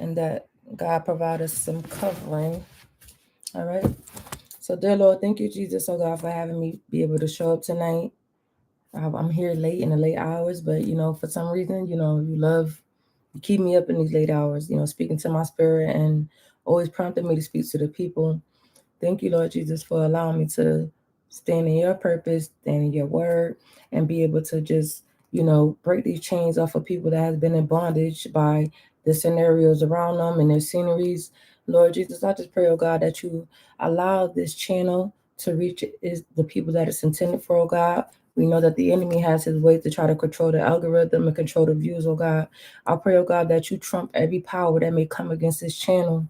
and that God provide us some covering. All right. So, dear Lord, thank you, Jesus, oh God, for having me be able to show up tonight. I'm here late in the late hours, but for some reason, you keep me up in these late hours, speaking to my spirit and always prompting me to speak to the people. Thank you, Lord Jesus, for allowing me to stand in your purpose, stand in your word, and be able to just, break these chains off of people that has been in bondage by the scenarios around them and their sceneries. Lord Jesus, I just pray, oh God, that you allow this channel to reach is the people that it's intended for, oh God. We know that the enemy has his ways to try to control the algorithm and control the views, oh God. I pray, oh God, that you trump every power that may come against this channel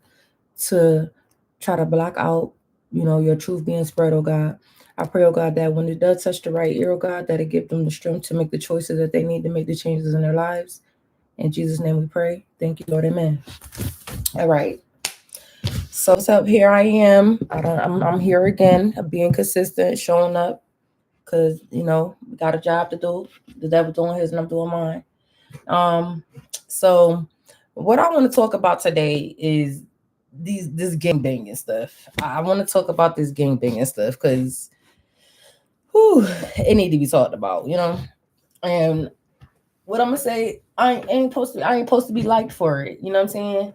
to try to block out, your truth being spread, oh God. I pray, oh God, that when it does touch the right ear, oh God, that it give them the strength to make the choices that they need to make the changes in their lives. In Jesus' name we pray. Thank you, Lord. Amen. All right. So what's up? Here I am. I'm here again, being consistent, showing up, because we got a job to do. The devil doing his and I'm doing mine. So what I want to talk about today is this gang banging stuff. I want to talk about this gang banging stuff because it need to be talked about. And what I'm gonna say, I ain't supposed to be liked for it. You know what I'm saying?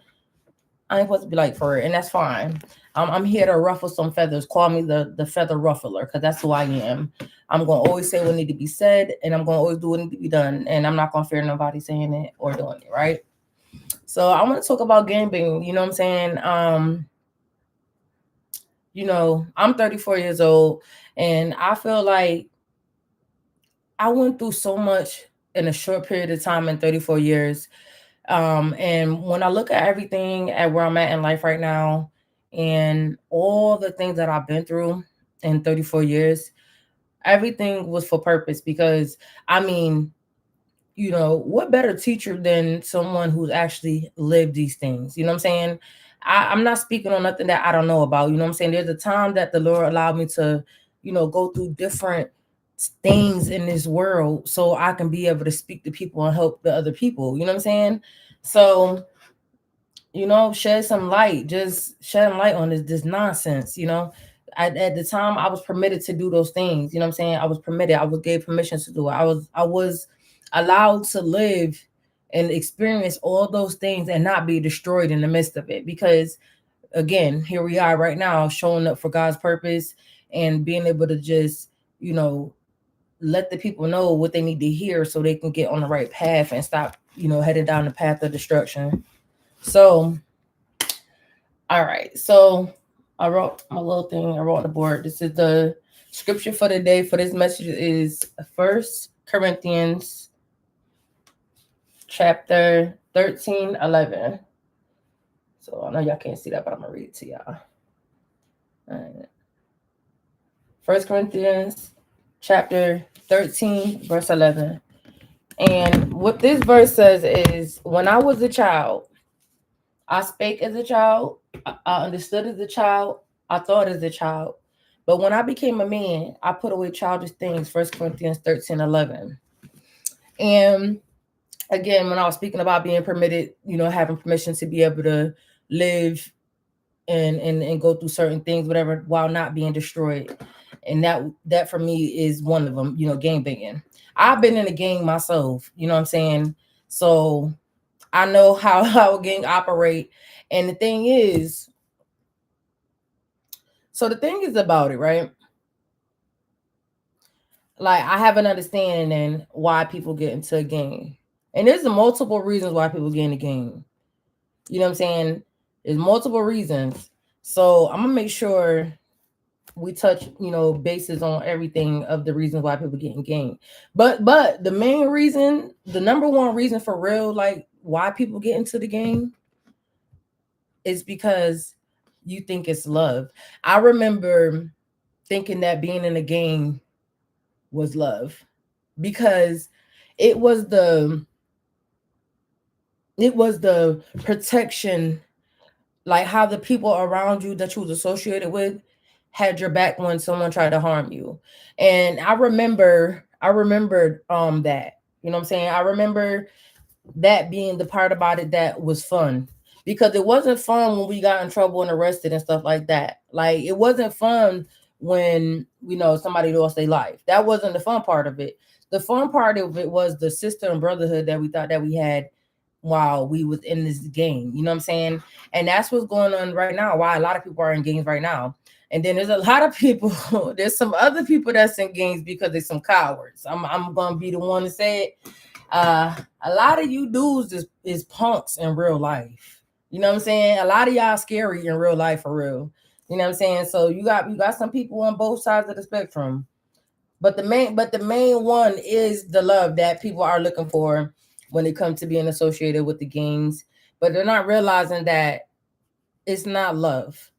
I ain't supposed to be liked for it, and that's fine. I'm here to ruffle some feathers. Call me the feather ruffler, because that's who I am. I'm gonna always say what need to be said, and I'm gonna always do what need to be done, and I'm not gonna fear nobody saying it or doing it, right? So I want to talk about gambling. You know what I'm saying? I'm 34 years old, and I feel like I went through so much in a short period of time in 34 years. And when I look at everything at where I'm at in life right now and all the things that I've been through in 34 years, everything was for purpose because I mean, what better teacher than someone who's actually lived these things? You know what I'm saying? I'm not speaking on nothing that I don't know about. You know what I'm saying? There's a time that the Lord allowed me to, go through different things in this world so I can be able to speak to people and help the other people. You know what I'm saying? So, shed some light, just shedding light on this nonsense, at the time I was permitted to do those things. You know what I'm saying? I was permitted. I was gave permission to do it. I was allowed to live and experience all those things and not be destroyed in the midst of it. Because again, here we are right now showing up for God's purpose and being able to just, let the people know what they need to hear so they can get on the right path and stop, headed down the path of destruction. So, all right. So I wrote my little thing. I wrote on the board. This is the scripture for the day for this message is 1 Corinthians chapter 13:11. So I know y'all can't see that, but I'm gonna read it to y'all. All right. 1 Corinthians chapter 13, verse 11. And what this verse says is, when I was a child, I spake as a child, I understood as a child, I thought as a child. But when I became a man, I put away childish things. 1 Corinthians 13:11. And again, when I was speaking about being permitted, having permission to be able to live and go through certain things, whatever, while not being destroyed. And that for me is one of them, gang banging. I've been in a gang myself, you know what I'm saying? So I know how a gang operate. And the thing is about it, right? Like, I have an understanding why people get into a gang. And there's multiple reasons why people get in a gang. You know what I'm saying? There's multiple reasons. So I'm gonna make sure we touch, bases on everything of the reasons why people get in gang. But the main reason, the number one reason for real, like why people get into the gang is because you think it's love. I remember thinking that being in a gang was love because it was the protection, like how the people around you that you was associated with had your back when someone tried to harm you. And I remembered that, you know what I'm saying? I remember that being the part about it that was fun, because it wasn't fun when we got in trouble and arrested and stuff like that. Like it wasn't fun when somebody lost their life. That wasn't the fun part of it. The fun part of it was the sister and brotherhood that we thought that we had while we was in this game. You know what I'm saying? And that's what's going on right now. Why a lot of people are in games right now. And then there's a lot of people, there's some other people that's in games because they're some cowards. I'm gonna be the one to say it. A lot of you dudes is punks in real life. You know what I'm saying? A lot of y'all scary in real life for real. You know what I'm saying? So you got some people on both sides of the spectrum. But the main one is the love that people are looking for when it comes to being associated with the games. But they're not realizing that it's not love.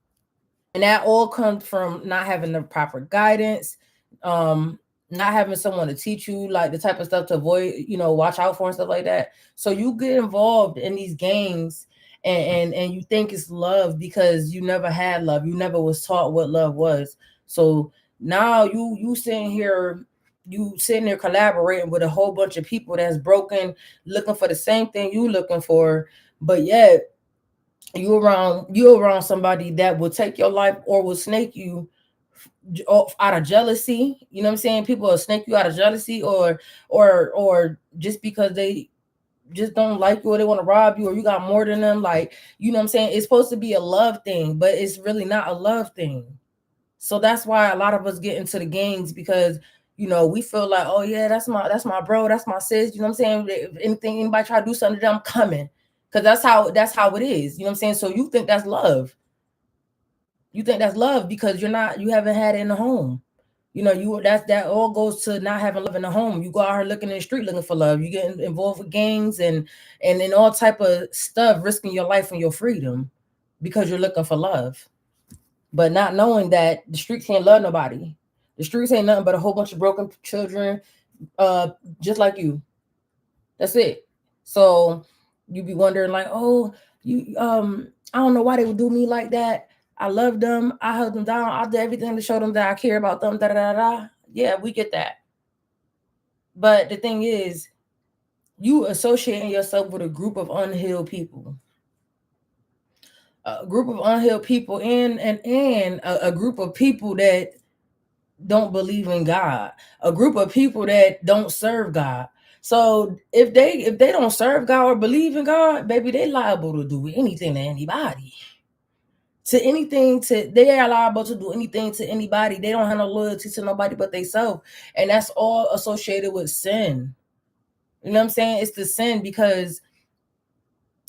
And that all comes from not having the proper guidance, um, not having someone to teach you like the type of stuff to avoid, watch out for and stuff like that. So you get involved in these games and you think it's love because you never had love. You never was taught what love was. So now you sitting here collaborating with a whole bunch of people that's broken, looking for the same thing you looking for, but yet you around somebody that will take your life or will snake you out of jealousy. You know what I'm saying? People will snake you out of jealousy or just because they just don't like you or they want to rob you or you got more than them. Like, you know what I'm saying? It's supposed to be a love thing, but it's really not a love thing. So that's why a lot of us get into the gangs because we feel like, oh yeah, that's my bro, that's my sis. You know what I'm saying? If anybody try to do something to them, I'm coming. Cause that's how it is. You know what I'm saying? So you think that's love. You think that's love because you haven't had it in the home. That all goes to not having love in the home. You go out here looking in the street looking for love. You get involved with gangs and all type of stuff, risking your life and your freedom because you're looking for love, but not knowing that the streets can't love nobody. The streets ain't nothing but a whole bunch of broken children, uh, just like you. That's it. So you be wondering like, oh, I don't know why they would do me like that. I love them. I held them down. I did everything to show them that I care about them. Da da da da. Yeah, we get that. But the thing is, you associating yourself with a group of unhealed people, a group of unhealed people, and a group of people that don't believe in God, a group of people that don't serve God. So if they don't serve God or believe in God, baby, they liable to do anything to anybody. To anything to they are liable to do anything to anybody. They don't have no loyalty to nobody but themselves. And that's all associated with sin. You know what I'm saying? It's the sin because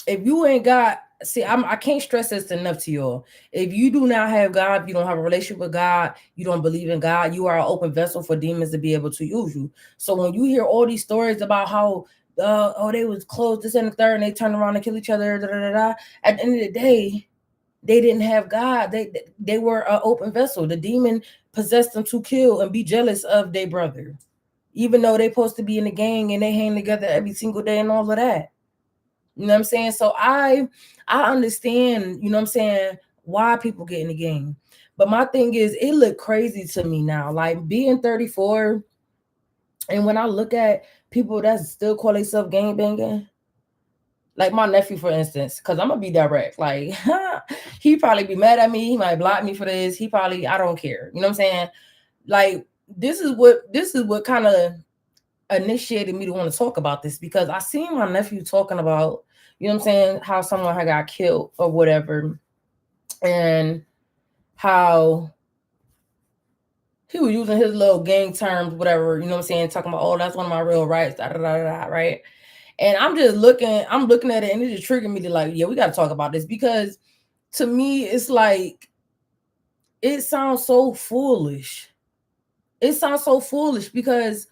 if you ain't got I can't stress this enough to y'all. If you do not have God, if you don't have a relationship with God, you don't believe in God, you are an open vessel for demons to be able to use you. So when you hear all these stories about how they was close, this and the third, and they turned around and kill each other, da, da, da, da, at the end of the day, they didn't have God. They were an open vessel. The demon possessed them to kill and be jealous of their brother, even though they supposed to be in the gang and they hang together every single day and all of that. You know what I'm saying? So I understand, you know what I'm saying, why people get in the game. But my thing is, it look crazy to me now. Like being 34, and when I look at people that still call themselves gang banging, like my nephew, for instance, because I'm gonna be direct. Like he probably be mad at me, he might block me for this. I don't care. You know what I'm saying? Like this is what kind of initiated me to want to talk about this because I seen my nephew talking about, you know what I'm saying, how someone had got killed or whatever, and how he was using his little gang terms, whatever, you know what I'm saying, talking about, oh, that's one of my real rights, da da da da, right? And I'm looking at it, and it just triggered me to like, yeah, we got to talk about this because to me, it's like it sounds so foolish. It sounds so foolish because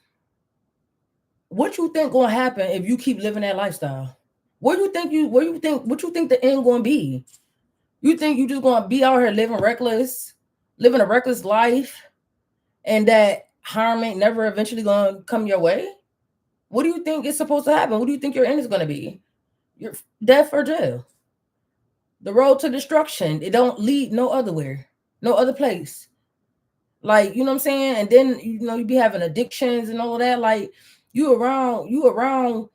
what you think gonna happen if you keep living that lifestyle? What you think the end gonna be? You think you just gonna be out here living a reckless life, and that harm ain't never eventually gonna come your way? What do you think is supposed to happen? What do you think your end is gonna be? Your death or jail? The road to destruction. It don't lead no otherwhere, no other place. Like, you know what I'm saying? And then you be having addictions and all of that. Like you around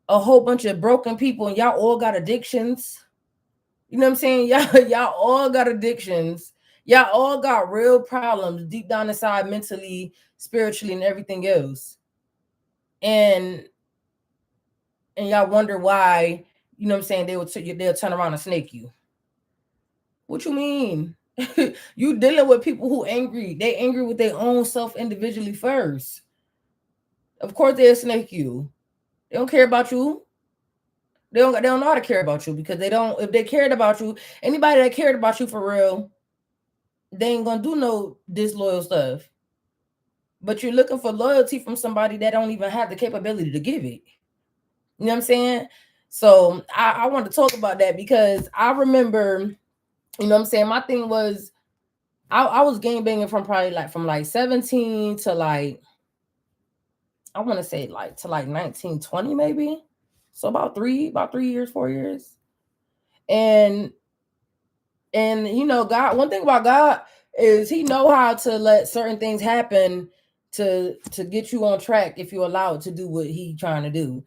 a whole bunch of broken people and y'all all got addictions. You know what I'm saying? Y'all all got addictions. Y'all all got real problems deep down inside, mentally, spiritually, and everything else. And y'all wonder why, you know what I'm saying, they'll turn around and snake you. What you mean? You dealing with people who angry. They angry with their own self individually first. Of course they'll snake you. They don't care about you. They don't know how to care about you because they don't. If they cared about you, anybody that cared about you for real, they ain't gonna do no disloyal stuff. But you're looking for loyalty from somebody that don't even have the capability to give it. You know what I'm saying? So I want to talk about that because I remember, you know what I'm saying, my thing was I was game banging from probably like from like 17 to like, I want to say like to like 1920 maybe. So about three years, 4 years. And you know, God, one thing about God is he know how to let certain things happen to get you on track if you allow it to do what he trying to do.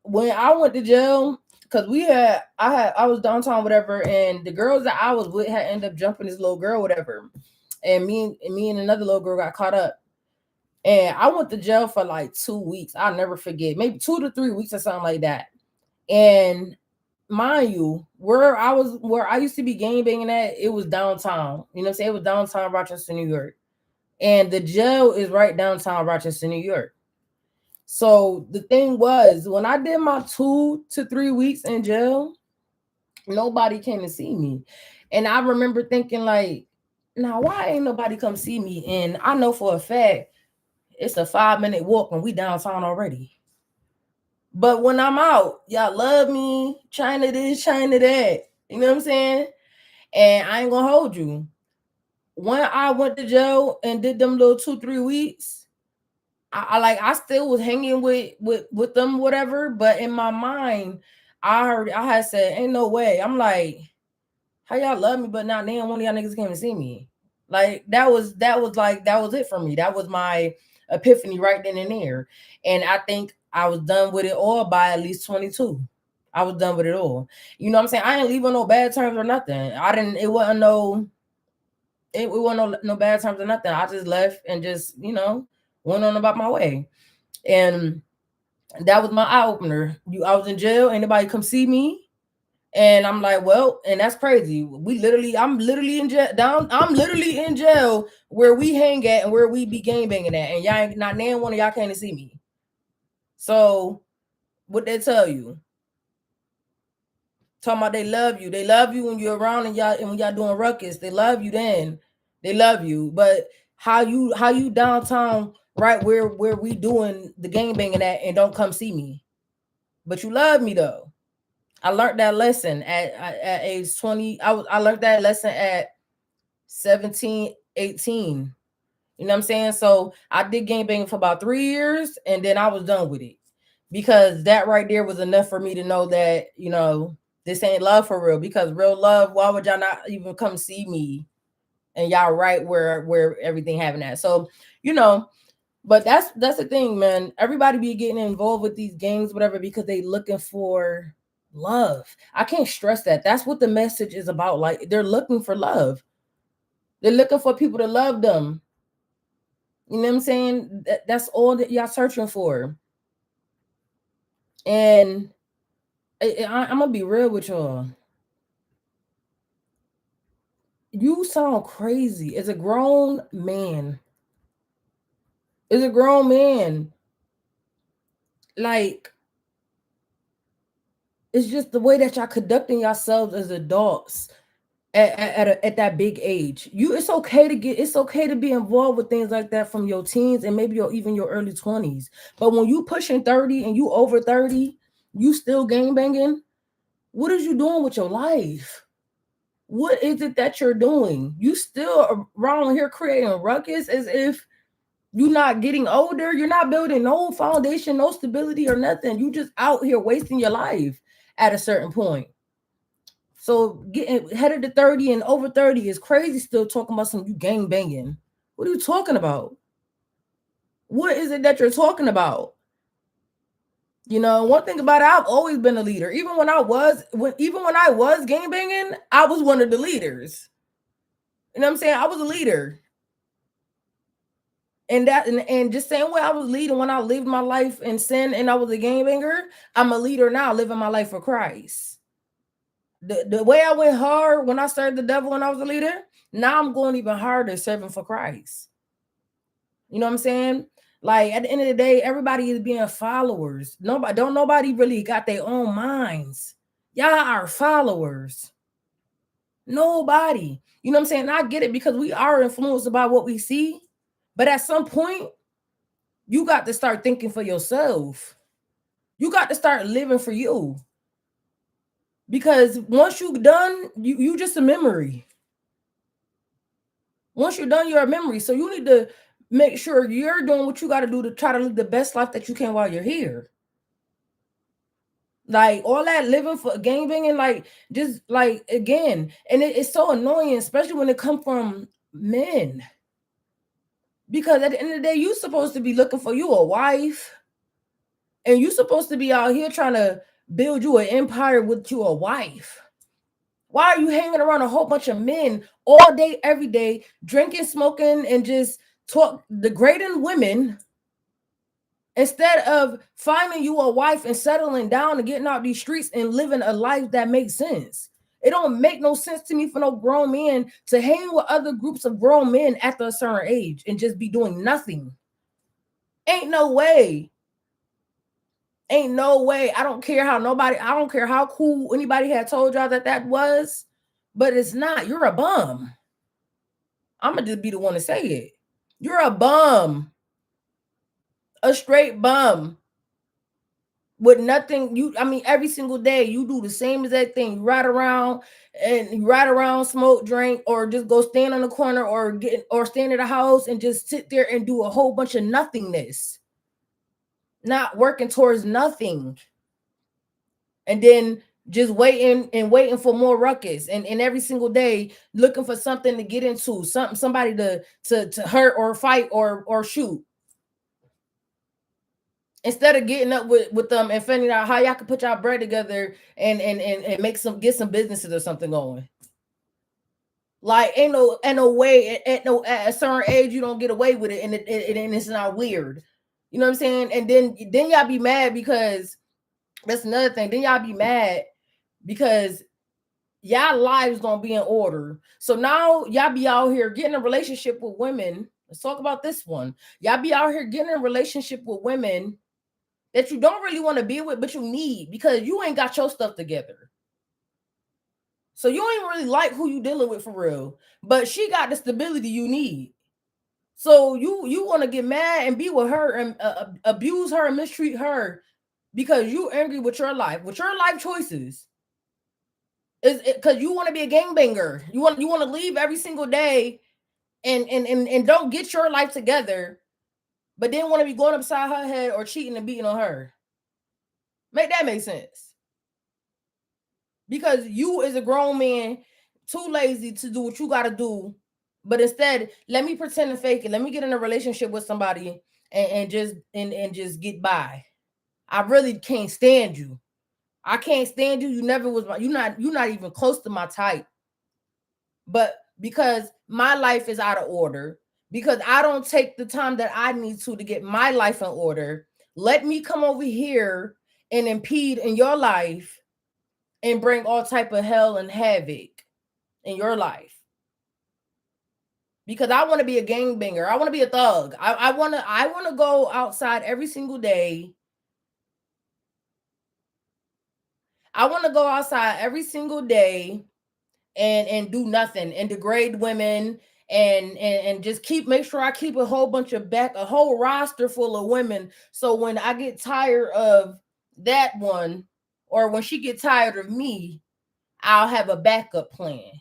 When I went to jail, because I was downtown, whatever, and the girls that I was with had ended up jumping this little girl, whatever. And me and another little girl got caught up. And I went to jail for like 2 weeks. I'll never forget, maybe 2 to 3 weeks or something like that. And mind you, where I used to be gang banging at, it was downtown. You know what I'm saying? It was downtown Rochester, New York. And the jail is right downtown Rochester, New York. So the thing was, when I did my 2 to 3 weeks in jail, nobody came to see me. And I remember thinking, like, now why ain't nobody come see me? And I know for a fact it's a 5 minute walk when we downtown already. But when I'm out, y'all love me, China this, China that. You know what I'm saying? And I ain't gonna hold you. When I went to jail and did them little 2 3 weeks, I still was hanging with them, whatever. But in my mind, I had said, ain't no way. I'm like, how y'all love me, but not then one of y'all niggas came to see me. Like that was it for me. That was my epiphany right then and there. And I think I was done with it all by at least 22. I was done with it all. You know what I'm saying? I ain't leave on no bad terms or nothing. I didn't. It wasn't no bad terms or nothing. I just left and just went on about my way. And that was my eye opener. I was in jail. Anybody come see me? And I'm like, well, and that's crazy. I'm literally in jail. I'm literally in jail where we hang at and where we be game banging at, and y'all ain't not name one of y'all came to see me. So what they tell you? Talking about they love you. They love you when you're around and when y'all doing ruckus. They love you then. They love you. But how you downtown right where we doing the game banging at and don't come see me. But you love me though. I learned that lesson at age 20. I learned that lesson at 17, 18. You know what I'm saying? So I did game banging for about 3 years and then I was done with it. Because that right there was enough for me to know that, this ain't love for real. Because real love, why would y'all not even come see me? And y'all right where everything happened at. So, but that's the thing, man. Everybody be getting involved with these gangs, whatever, because they looking for love. I can't stress that. That's what the message is about. Like they're looking for love. They're looking for people to love them. You know what I'm saying? That's all that y'all searching for. And I'm gonna be real with y'all. You sound crazy. As a grown man, like it's just the way that y'all conducting yourselves as adults at that big age. It's okay to be involved with things like that from your teens and maybe even your early 20s. But when you pushing 30 and you over 30, you still gang banging. What is you doing with your life? What is it that you're doing? You still around here creating ruckus as if you're not getting older. You're not building no foundation, no stability or nothing. You just out here wasting your life at a certain point. So getting headed to 30 and over 30 is crazy still talking about some you gang banging. What are you talking about? What is it that you're talking about? One thing about it, I've always been a leader. Even when I was gang banging, I was one of the leaders. You know what I'm saying? I was a leader. And just same way I was leading when I lived my life in sin and I was a gang banger, I'm a leader now, living my life for Christ. The way I went hard when I served the devil when I was a leader, now I'm going even harder serving for Christ. You know what I'm saying? Like at the end of the day, everybody is being followers. Nobody really got their own minds. Y'all are followers. Nobody. You know what I'm saying? And I get it because we are influenced by what we see. But at some point, you got to start thinking for yourself. You got to start living for you. Because once you're done, you just a memory. Once you're done, you're a memory. So you need to make sure you're doing what you got to do to try to live the best life that you can while you're here. Like all that living for gang banging, like just like again, and it's so annoying, especially when it comes from men. Because at the end of the day, you're supposed to be looking for you a wife, and you're supposed to be out here trying to build you an empire with you a wife. Why are you hanging around a whole bunch of men all day, every day, drinking, smoking, and just degrading women instead of finding you a wife and settling down and getting out these streets and living a life that makes sense? It don't make no sense to me for no grown men to hang with other groups of grown men after a certain age and just be doing nothing. Ain't no way. Ain't no way. I don't care how cool anybody had told y'all that was, but it's not. You're a bum. I'm gonna just be the one to say it. You're a bum. A straight bum. With nothing, every single day you do the same exact thing. You ride around, smoke, drink, or just go stand on the corner or stand at a house and just sit there and do a whole bunch of nothingness. Not working towards nothing. And then just waiting for more ruckus and every single day looking for something to get into, somebody to hurt or fight or shoot, instead of getting up with them and finding out how y'all can put y'all bread together and get some businesses or something going. Like ain't no way at a certain age you don't get away with it, and it's not weird. You know what I'm saying? And then y'all be mad because that's another thing. Then y'all be mad because y'all lives don't be in order. So now y'all be out here getting a relationship with women. Let's talk about this one. Y'all be out here getting a relationship with women that you don't really want to be with, but you need because you ain't got your stuff together. So you ain't really like who you dealing with for real, but she got the stability you need. So you want to get mad and be with her and abuse her and mistreat her because you angry with your life choices. Is because you want to be a gangbanger. You want to leave every single day and don't get your life together, but then want to be going upside her head or cheating and beating on her. Make that make sense? Because you as a grown man too lazy to do what you got to do, but instead let me pretend and fake it. Let me get in a relationship with somebody and just get by. I really can't stand you. I can't stand you. You never was you're not even close to my type. But because my life is out of order, because I don't take the time that I need to get my life in order, let me come over here and impede in your life and bring all type of hell and havoc in your life. Because I want to be a gangbanger. I want to be a thug. I want to go outside every single day. I want to go outside every single day and do nothing and degrade women and just make sure I keep a whole a whole roster full of women. So when I get tired of that one, or when she get tired of me, I'll have a backup plan.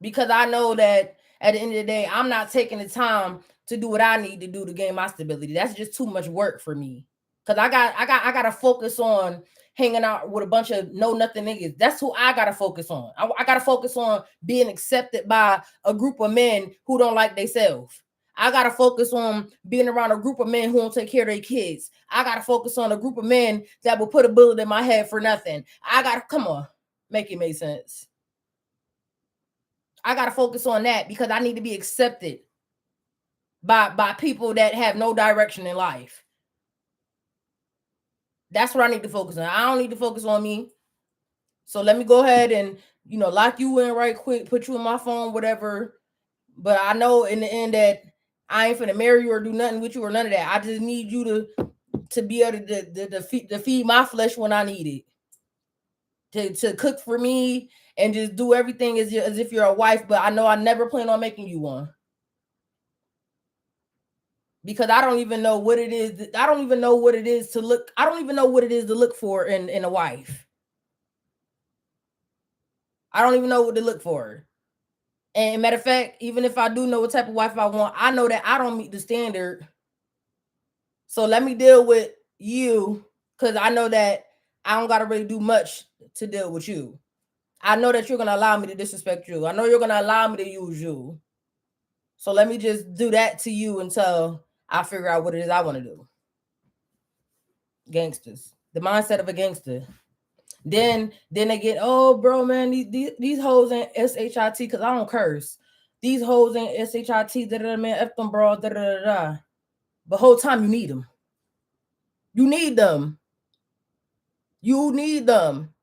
Because I know that at the end of the day, I'm not taking the time to do what I need to do to gain my stability. That's just too much work for me. Because I got to focus on hanging out with a bunch of know nothing niggas. That's who I got to focus on. I got to focus on being accepted by a group of men who don't like themselves. I gotta focus on being around a group of men who won't take care of their kids. I gotta focus on a group of men that will put a bullet in my head for nothing. I gotta come on, make it make sense. I gotta focus on that because I need to be accepted by people that have no direction in life. That's what I need to focus on. I don't need to focus on me. So let me go ahead and lock you in right quick, put you in my phone, whatever. But I know in the end that I ain't finna marry you or do nothing with you or none of that. I just need you to be able to feed my flesh when I need it, to cook for me and just do everything as if you're a wife. But I know I never plan on making you one, because I don't even know what it is. I don't even know what it is to look. I don't even know what it is to look for in a wife. I don't even know what to look for. And matter of fact, even if I do know what type of wife I want, I know that I don't meet the standard. So let me deal with you, because I know that I don't got to really do much to deal with you. I know that you're going to allow me to disrespect you. I know you're going to allow me to use you. So let me just do that to you until I figure out what it is I want to do. Gangsters. The mindset of a gangster. Then they get, oh, bro, man, these hoes ain't SHIT, because I don't curse. These hoes ain't SHIT, da-da-da, man, F them, bro, da-da-da-da. But whole time you need them. You need them. You need them.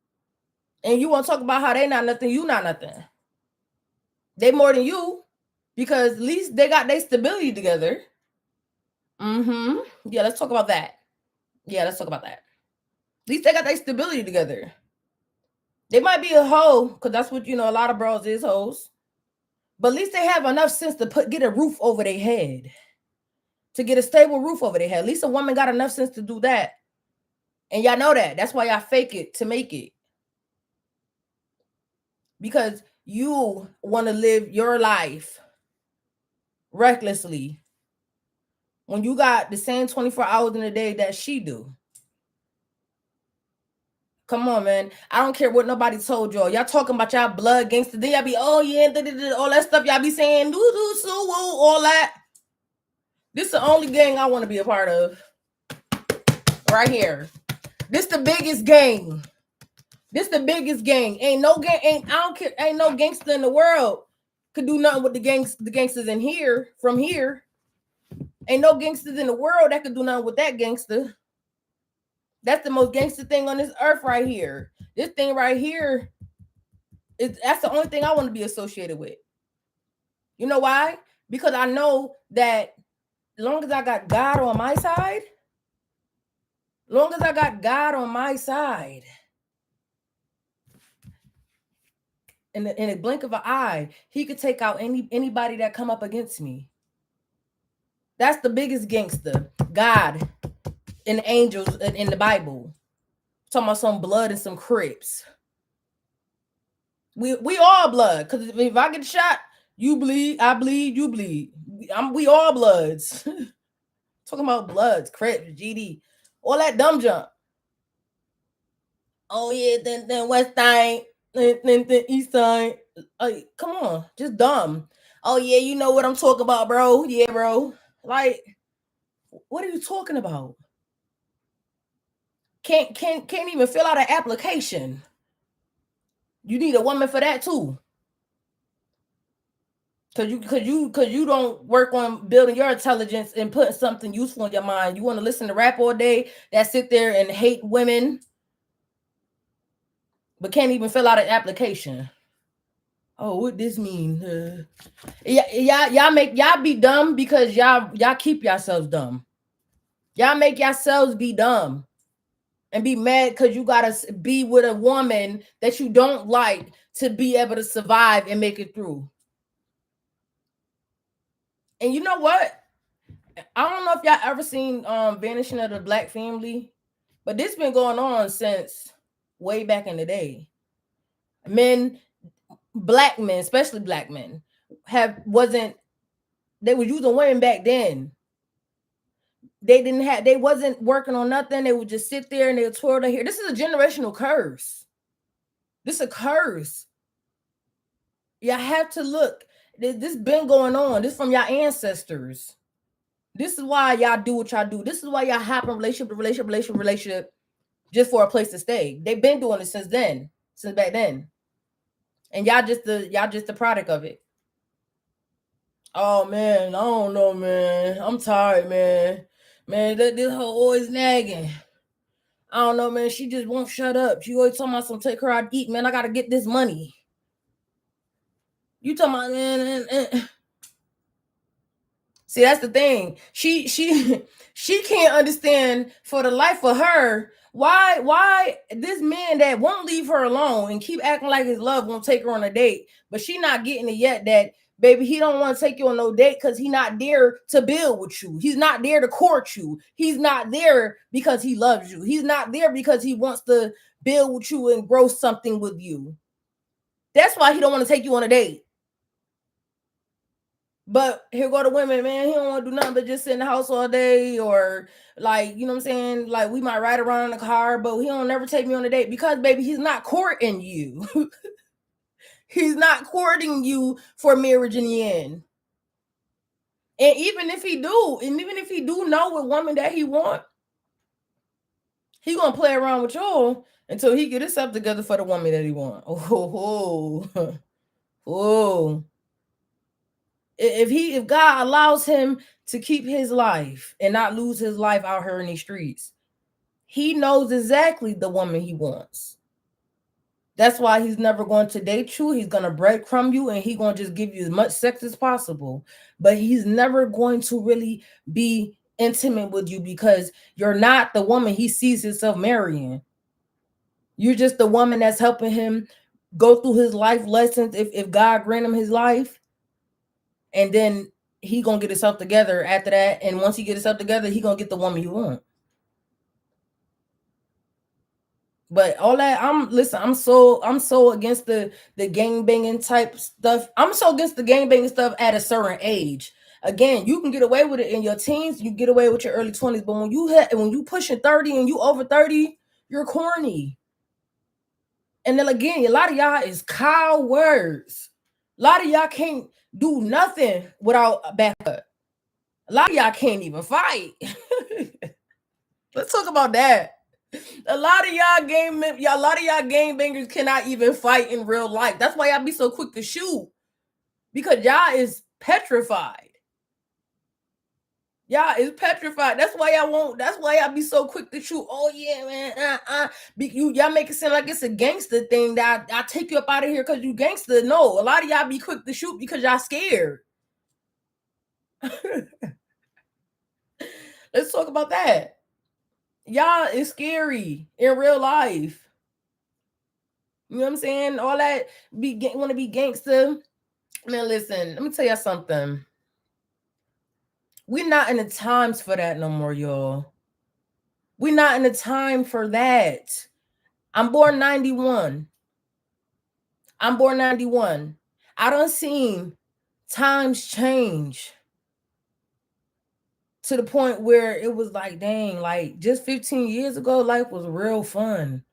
And you want to talk about how they not nothing, you not nothing. They more than you, because at least they got their stability together. Yeah, let's talk about that. At least they got their stability together. They might be a hoe, because that's what, a lot of bros is hoes. But at least they have enough sense to get a roof over their head. To get a stable roof over their head. At least a woman got enough sense to do that. And y'all know that. That's why y'all fake it to make it. Because you want to live your life recklessly when you got the same 24 hours in a day that she do. Come on, man. I don't care what nobody told y'all. Y'all talking about y'all blood gangster. Then y'all be, oh yeah, all that stuff y'all be saying, all that. This is the only gang I want to be a part of. Right here. This the biggest gang. Ain't no gang, I don't care, ain't no gangster in the world could do nothing with the gangsters in here from here. Ain't no gangsters in the world that could do nothing with that gangster. That's the most gangster thing on this earth right here. This thing right here, that's the only thing I want to be associated with. You know why? Because I know that as long as I got God on my side, in a blink of an eye, he could take out anybody that come up against me. That's the biggest gangster. God and angels in the Bible. Talking about some blood and some Crips. We all blood. Because if I get shot, you bleed, I bleed, you bleed. We all bloods. Talking about bloods, Crips, GD, all that dumb junk. Oh yeah, then West Side, then East Side. Come on, just dumb. Oh yeah, you know what I'm talking about, bro. Yeah, bro. Like, what are you talking about? Can't even fill out an application. You need a woman for that too. Cause you don't work on building your intelligence and putting something useful in your mind. You want to listen to rap all day, that sit there and hate women, but can't even fill out an application. Oh, what this mean? Y'all be dumb because y'all keep yourselves dumb. Y'all make yourselves be dumb and be mad because you gotta be with a woman that you don't like to be able to survive and make it through. And you know what? I don't know if y'all ever seen Vanishing of the Black Family, but this been going on since way back in the day. Black men, especially black men, they were using women back then. They wasn't working on nothing. They would just sit there and they would twirl their hair. This is a generational curse. This is a curse. You have to look. This been going on. This from your ancestors. This is why y'all do what y'all do. This is why y'all hop in relationship just for a place to stay. They've been doing it since then, since back then. And y'all just the product of it. Oh man, I don't know, man. I'm tired, man. Man, this hoe always nagging. I don't know, man. She just won't shut up. She always talking about some take her out to eat, man. I gotta get this money. You talking about, man? See, that's the thing. She can't understand for the life of her why this man that won't leave her alone and keep acting like his love won't take her on a date, but she not getting it yet that baby he don't want to take you on no date because he not there to build with you. He's not there to court you. He's not there because he loves you. He's not there because he wants to build with you and grow something with you. That's why he don't want to take you on a date. But here go the women, man. He don't want to do nothing but just sit in the house all day, or like, you know what I'm saying? Like we might ride around in the car, but he don't never take me on a date because, baby, he's not courting you. He's not courting you for marriage in the end. And even if he do know what woman that he want, he gonna play around with y'all until he get himself together for the woman that he want. Oh. If God allows him to keep his life and not lose his life out here in these streets, he knows exactly the woman he wants. That's why he's never going to date you. He's going to breadcrumb you and he's going to just give you as much sex as possible. But he's never going to really be intimate with you because you're not the woman he sees himself marrying. You're just the woman that's helping him go through his life lessons if God grant him his life. And then he gonna get himself together after that. And once he get himself together, he gonna get the woman you want. But all that, I'm so against the gang banging type stuff. I'm so against the gang banging stuff at a certain age. Again, you can get away with it in your teens, you get away with your early 20s, but when you pushing 30 and you over 30, you're corny. And then again, a lot of y'all is cowards. A lot of y'all can't do nothing without a backup. A lot of y'all can't even fight. Let's talk about that. A lot of y'all game bangers cannot even fight in real life. That's why y'all be so quick to shoot. Because y'all is petrified. Y'all is petrified. That's why y'all be so quick to shoot. Oh yeah, man. Y'all make it sound like it's a gangster thing that I take you up out of here because you gangster. No, a lot of y'all be quick to shoot because y'all scared. Let's talk about that. Y'all is scary in real life. You know what I'm saying? All that want to be gangster. Man, listen, let me tell y'all something. We're not in the times for that no more, y'all. We're not in the time for that. I'm born 91. I done seen times change to the point where it was like, dang, like just 15 years ago, life was real fun.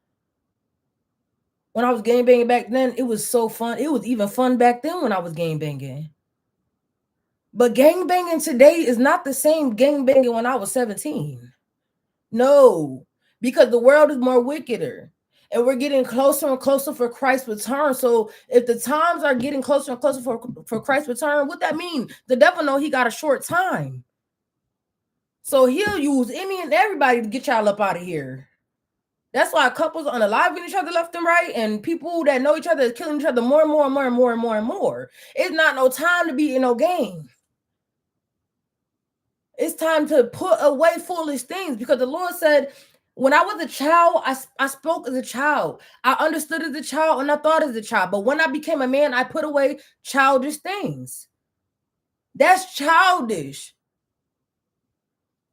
When I was gang banging back then, it was so fun. It was even fun back then when I was gang banging. But gang banging today is not the same gang banging when I was 17. No, because the world is more wickeder. And we're getting closer and closer for Christ's return. So if the times are getting closer and closer for Christ's return, what that mean? The devil know he got a short time. So he'll use any and everybody to get y'all up out of here. That's why couples are unaliving each other left and right, and people that know each other is killing each other more and more and more and more and more and more. It's not no time to be in no game. It's time to put away foolish things because the Lord said, when I was a child, I spoke as a child. I understood as a child and I thought as a child. But when I became a man, I put away childish things. That's childish.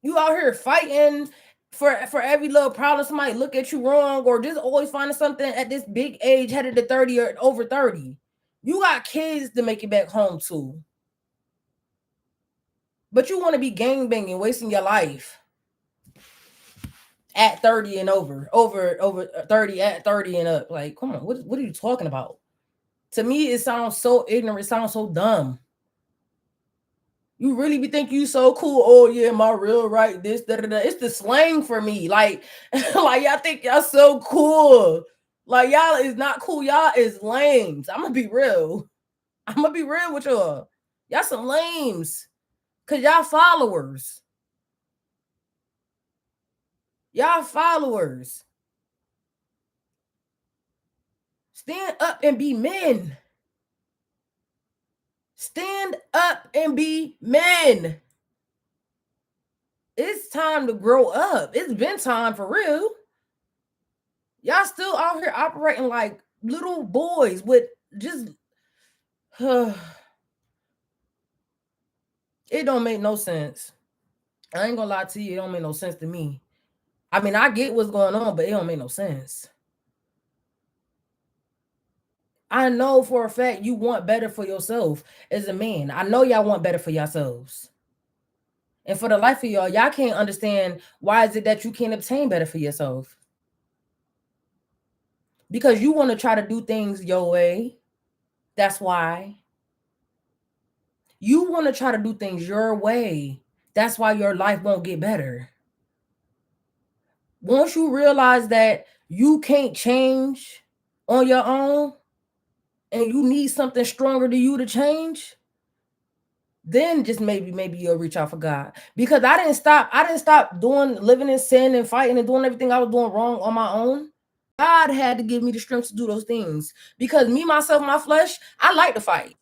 You out here fighting for every little problem. Somebody look at you wrong or just always finding something at this big age, headed to 30 or over 30. You got kids to make it back home to. But you want to be gang banging, wasting your life at 30 and over 30, at 30 and up. Like, come on, what are you talking about? To me, it sounds so ignorant. It sounds so dumb. You really be think you so cool? Oh yeah, my real right, this, da, da, da. It's the slang for me. Like, like y'all think y'all so cool. Like y'all is not cool. Y'all is lames. I'm gonna be real. I'm gonna be real with y'all. Y'all some lames. Cause y'all followers. Y'all followers. Stand up and be men. Stand up and be men. It's time to grow up. It's been time for real. Y'all still out here operating like little boys with just it don't make no sense. I ain't gonna lie to you, it don't make no sense to me. I mean, I get what's going on, but it don't make no sense. I know for a fact you want better for yourself as a man. I know y'all want better for yourselves. And for the life of y'all can't understand why is it that you can't obtain better for yourself? Because you want to try to do things your way. That's why. You want to try to do things your way. That's why your life won't get better. Once you realize that you can't change on your own and you need something stronger than you to change, then just maybe you'll reach out for God. Because I didn't stop doing living in sin and fighting and doing everything I was doing wrong on my own. God had to give me the strength to do those things. Because me, myself, my flesh, I like to fight.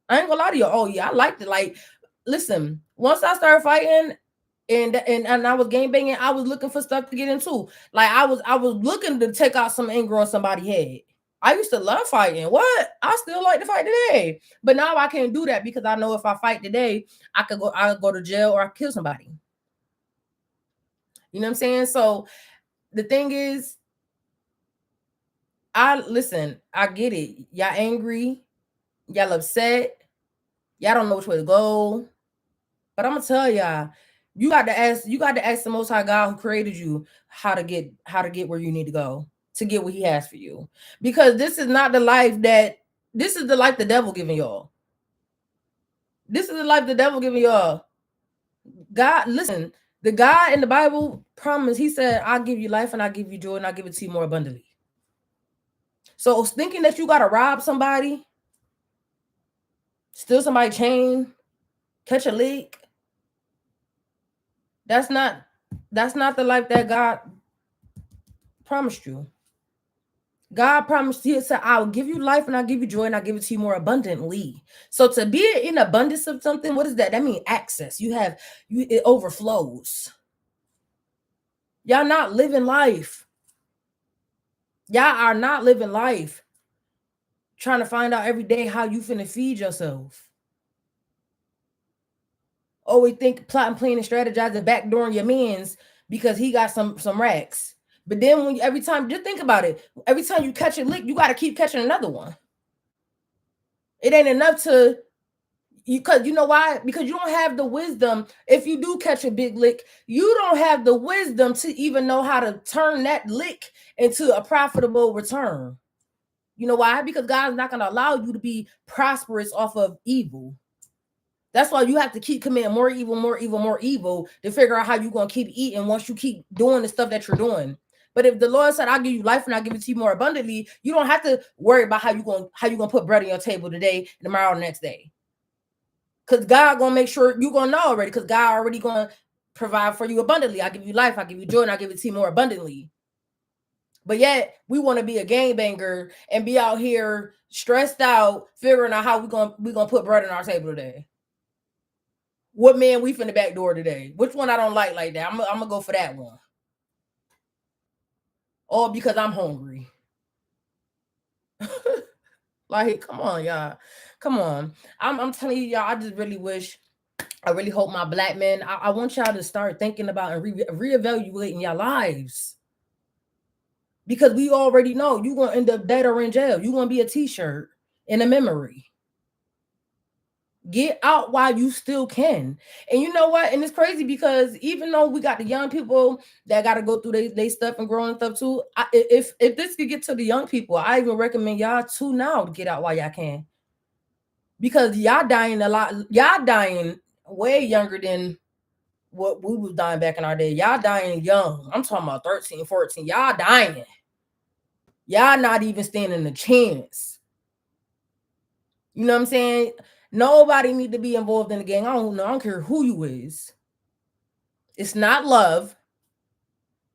I ain't gonna lie to you. Oh yeah, I liked it. Like, listen, once I started fighting and I was game banging, I was looking for stuff to get into. Like I was looking to take out some anger on somebody's head. I used to love fighting. What? I still like to fight today. But now I can't do that because I know if I fight today, I'll go to jail or I kill somebody. You know what I'm saying? So the thing is, I get it. Y'all angry, y'all upset, y'all don't know which way to go. But I'm gonna tell y'all, you got to ask the most high God who created you how to get where you need to go to get what he has for you. Because this is not the life this is the life the devil giving y'all. This is the life the devil giving y'all. God, listen, the God in the Bible promised, he said, I'll give you life and I'll give you joy and I'll give it to you more abundantly. So thinking that you gotta rob somebody, steal somebody's chain, catch a leak, that's not the life that God promised you. God promised, he said, I'll give you life and I'll give you joy and I'll give it to you more abundantly. So to be in abundance of something, what is that? That means access. It overflows. Y'all not living life. Y'all are not living life. Trying to find out every day how you finna feed yourself. Always think plotting, planning, strategizing, backdooring your mans because he got some racks. But then every time, just think about it. Every time you catch a lick, you got to keep catching another one. It ain't enough to because you know why? Because you don't have the wisdom. If you do catch a big lick, you don't have the wisdom to even know how to turn that lick into a profitable return. You know why? Because God's not going to allow you to be prosperous off of evil. That's why you have to keep committing more evil, more evil, more evil to figure out how you're going to keep eating once you keep doing the stuff that you're doing. But if the Lord said, I'll give you life and I'll give it to you more abundantly, you don't have to worry about how you're going to put bread on your table today and tomorrow and the next day. Because God going to make sure you're going to know already, because God already going to provide for you abundantly. I'll give you life, I'll give you joy, and I'll give it to you more abundantly. But yet we want to be a gangbanger and be out here stressed out, figuring out how we gonna put bread on our table today. What man we finna back door today? Which one I don't like that? I'm gonna go for that one. All because I'm hungry. Like, come on, y'all. Come on. I'm telling you, y'all, I just really wish, I really hope my black men, I want y'all to start thinking about and reevaluating your lives. Because we already know you're going to end up dead or in jail. You're going to be a t-shirt in a memory. Get out while you still can. And you know what? And it's crazy because even though we got the young people that got to go through their stuff and growing stuff too, if this could get to the young people, I even recommend y'all too now to get out while y'all can. Because y'all dying a lot. Y'all dying way younger than what we was dying back in our day. Y'all dying young. I'm talking about 13, 14. Y'all dying. Y'all not even standing a chance. You know what I'm saying? Nobody need to be involved in the gang. I don't know. I don't care who you is. It's not love.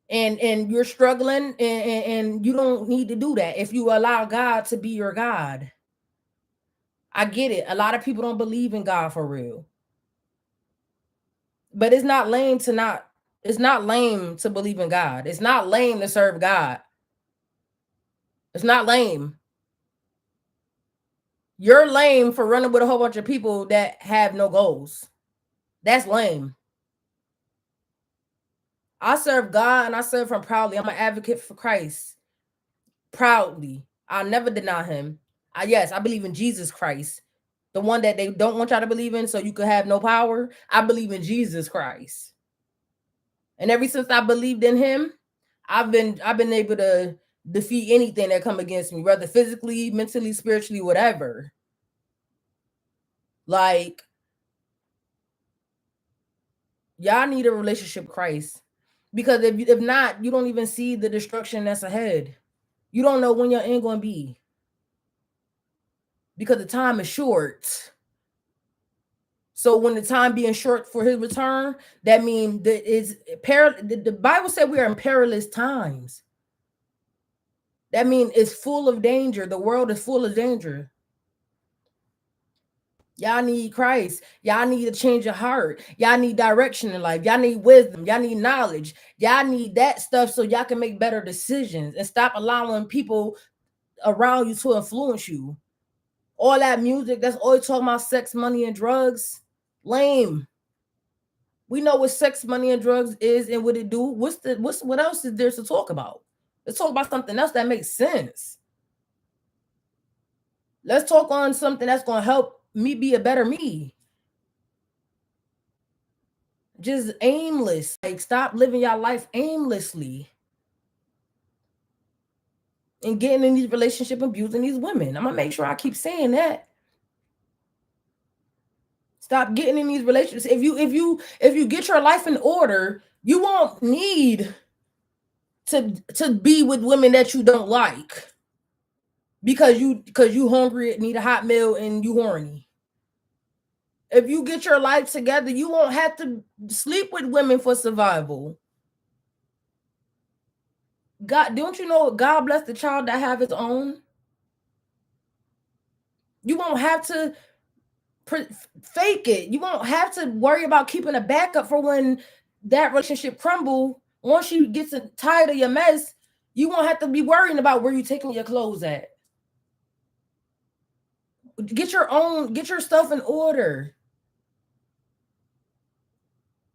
And you're struggling and you don't need to do that if you allow God to be your God. I get it. A lot of people don't believe in God for real. But it's not lame to not, it's not lame to believe in God. It's not lame to serve God. It's not lame. You're lame for running with a whole bunch of people that have no goals. That's lame. I serve God and I serve him proudly. I'm an advocate for Christ. Proudly. I'll never deny him. Yes, I believe in Jesus Christ. The one that they don't want y'all to believe in so you could have no power. I believe in Jesus Christ. And ever since I believed in him, I've been able to defeat anything that come against me, whether physically, mentally, spiritually, whatever. Like, y'all need a relationship with Christ. Because if not, you don't even see the destruction that's ahead. You don't know when your end going to be. Because the time is short. So when the time being short for his return, that means that the Bible said we are in perilous times. That means it's full of danger. The world is full of danger. Y'all need Christ. Y'all need to change your heart. Y'all need direction in life. Y'all need wisdom. Y'all need knowledge. Y'all need that stuff so y'all can make better decisions and stop allowing people around you to influence you. All that music that's always talking about sex, money, and drugs, lame. We know what sex, money, and drugs is and what it do. What else is there to talk about? Let's talk about something else that makes sense. Let's talk on something that's gonna help me be a better me. Just aimless. Like, stop living your life aimlessly and getting in these relationship abusing these women. I'm gonna make sure I keep saying that. Stop getting in these relationships. If you get your life in order, you won't need to be with women that you don't like because you hungry, need a hot meal, and you horny. If you get your life together, you won't have to sleep with women for survival. God, don't you know God bless the child that have his own? You won't have to fake it. You won't have to worry about keeping a backup for when that relationship crumble. Once you get tired of your mess, you won't have to be worrying about where you're taking your clothes at. Get your stuff in order.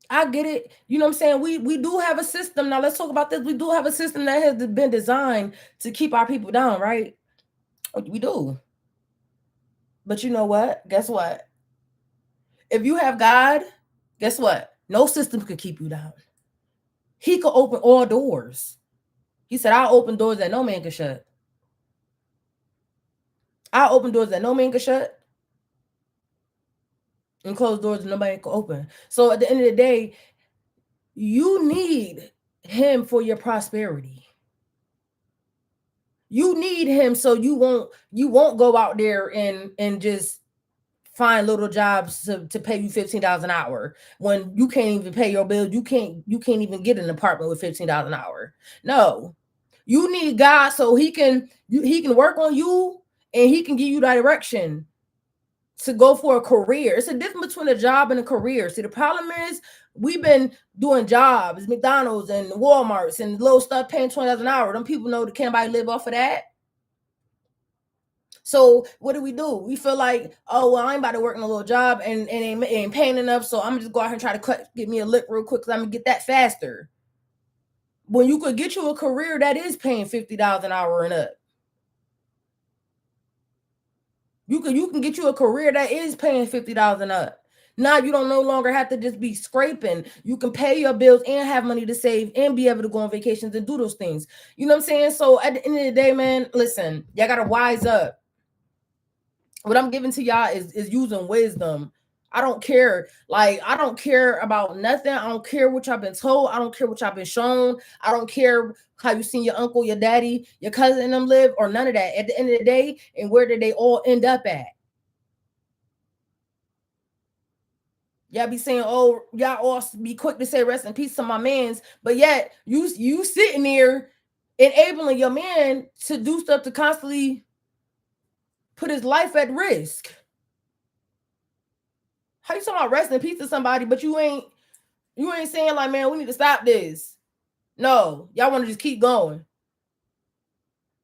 I get it. You know what I'm saying? We do have a system. Now let's talk about this. We do have a system that has been designed to keep our people down, right? We do. But you know what? Guess what? If you have God, guess what? No system could keep you down. He could open all doors. He said, I'll open doors that no man can shut. I'll open doors that no man can shut and close doors that nobody can open. So at the end of the day, you need him for your prosperity. You need him so you won't go out there and just find little jobs to pay you $15 an hour when you can't even pay your bills. You can't even get an apartment with $15 an hour. No. You need God so he can work on you and he can give you direction to go for a career. It's a difference between a job and a career. See, the problem is we've been doing jobs, McDonald's and Walmarts and little stuff paying $20 an hour. Them people know that can't nobody live off of that. So what do? We feel like, oh, well, I ain't about to work in a little job and ain't paying enough. So I'm just go out here and try to get me a lick real quick because I'm gonna get that faster. When you could get you a career that is paying $50 an hour and up. You can get you a career that is paying $50 and up. Now you don't no longer have to just be scraping. You can pay your bills and have money to save and be able to go on vacations and do those things. You know what I'm saying? So at the end of the day, man, listen, y'all gotta wise up. What I'm giving to y'all is using wisdom I don't care. Like, I don't care about nothing. I don't care what y'all been told. I don't care what y'all been shown. I don't care how you seen your uncle, your daddy, your cousin and them live, or none of that. At the end of the day, and where did they all end up at? Y'all be saying, oh, y'all all be quick to say rest in peace to my mans, but yet you sitting there enabling your man to do stuff to constantly put his life at risk. How you talking about rest in peace to somebody, but you ain't saying like, man, we need to stop this. No, y'all want to just keep going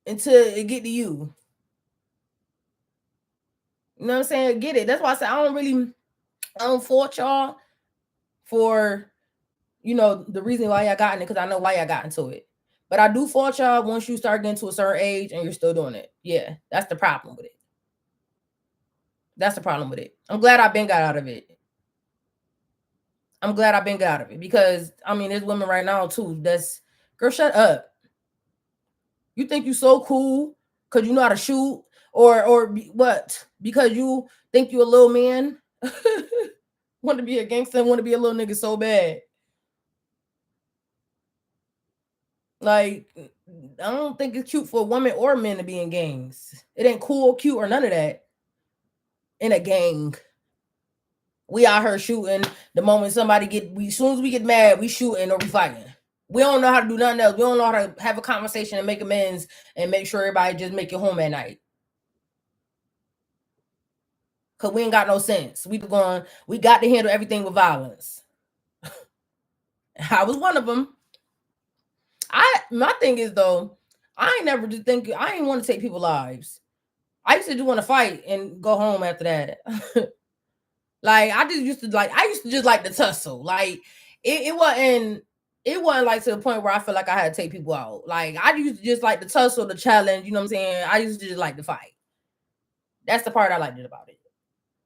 until it get to you. You know what I'm saying? Get it. That's why I said I don't fault y'all for, you know, the reason why y'all got in it, because I know why y'all got into it. But I do fault y'all once you start getting to a certain age and you're still doing it. Yeah, that's the problem with it. That's the problem with it. I'm glad I've been got out of it. I'm glad I've been got out of it, because I mean, there's women right now too that's, girl, shut up. You think you so cool because you know how to shoot, or what? Because you think you a little man, want to be a gangster, want to be a little nigga so bad. Like, I don't think it's cute for women or men to be in gangs. It ain't cool, cute, or none of that in a gang. We out here shooting. The moment somebody as soon as we get mad, we shooting or we fighting. We don't know how to do nothing else. We don't know how to have a conversation and make amends and make sure everybody just make it home at night. Cause we ain't got no sense. We got to handle everything with violence. I was one of them. My thing is though, I ain't never just think I ain't want to take people's lives. I used to just want to fight and go home after that. Like, I used to just like the tussle. Like, it wasn't like to the point where I feel like I had to take people out. Like, I used to just like the tussle, the challenge, you know what I'm saying? I used to just like to fight. That's the part I liked about it.